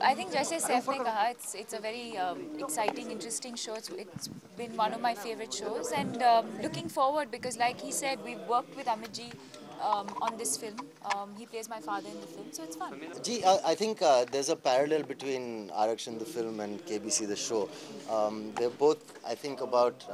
I think जैसे सैफ ने कहा, it's a very exciting, interesting show. It's been one of my favorite shows, and looking forward because, like he said, we've worked with Amit ji on this film. He plays my father in the film, so it's fun. Gee, I think there's a parallel between Arakshan the film and KBC the show. They're both, I think, about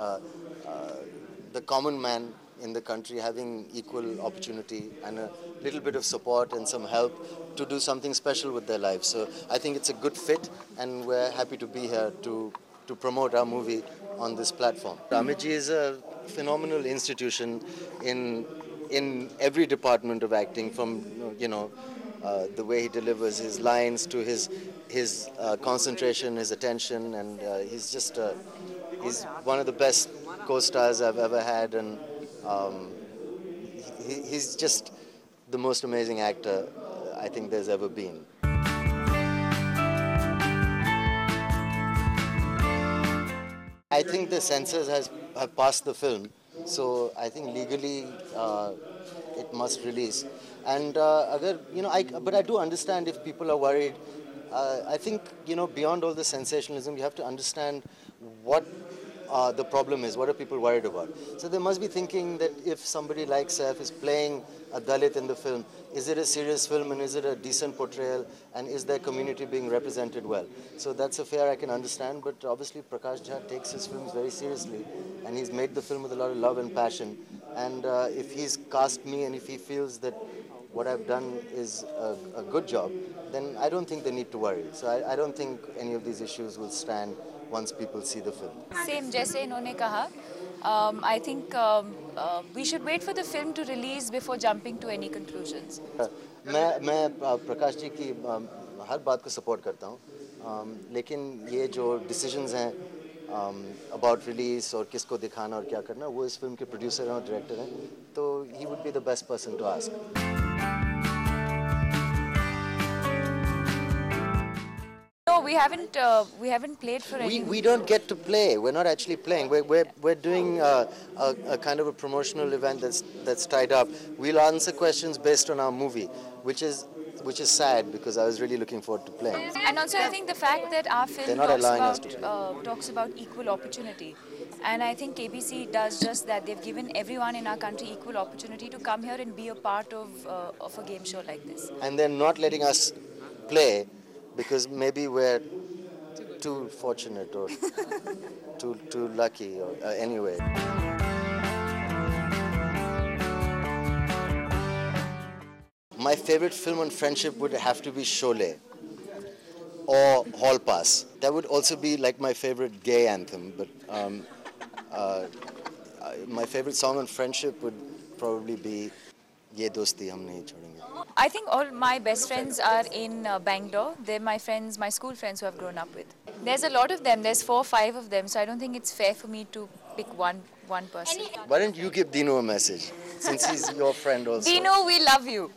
the common man in the country having equal opportunity and a little bit of support and some help to do something special with their lives. So I think it's a good fit, and we're happy to be here to promote our movie on this platform. Amit ji is a phenomenal institution in every department of acting, from the way he delivers his lines to his concentration, his attention, and he's one of the best co-stars I've ever had, and he's just the most amazing actor I think there's ever been. I think the censors have passed the film, so I think legally it must release. And but I do understand if people are worried. I think beyond all the sensationalism, you have to understand what the problem is. What are people worried about? So they must be thinking that if somebody like Saif is playing a Dalit in the film, is it a serious film and is it a decent portrayal and is their community being represented well? So that's a fear I can understand, but obviously Prakash Jha takes his films very seriously and he's made the film with a lot of love and passion. And if he's cast me and if he feels that what I've done is a good job, then I don't think they need to worry. So I don't think any of these issues will stand once people see the film. Same जैसे इन्होंने कहा, I think we should wait for the film to release before jumping to any conclusions. मैं प्रकाश जी की हर बात को support करता हूँ, लेकिन ये जो डिसीजंस हैं अबाउट रिलीज और किसको दिखाना और क्या करना, वो इस फिल्म के प्रोड्यूसर हैं और डायरेक्टर हैं, तो he would be the best person to ask. No, we haven't played for any. We don't get to play. We're not actually playing. We're doing a kind of a promotional event that's tied up. We'll answer questions based on our movie, which is sad because I was really looking forward to playing. And also, I think the fact that our film talks about equal opportunity, and I think KBC does just that. They've given everyone in our country equal opportunity to come here and be a part of a game show like this. And they're not letting us play because maybe we're too fortunate or too lucky or anyway. My favorite film on friendship would have to be Sholay or Hall Pass. That would also be like my favorite gay anthem, but my favorite song on friendship would probably be Ye Dosti Hum Nahi Chhodenge. I think all my best friends are in Bangalore. They're my friends, my school friends who I've grown up with. There's a lot of them. There's 4 or 5 of them. So I don't think it's fair for me to pick one person. Why don't you give Dino a message, since he's your friend also? Dino, we love you.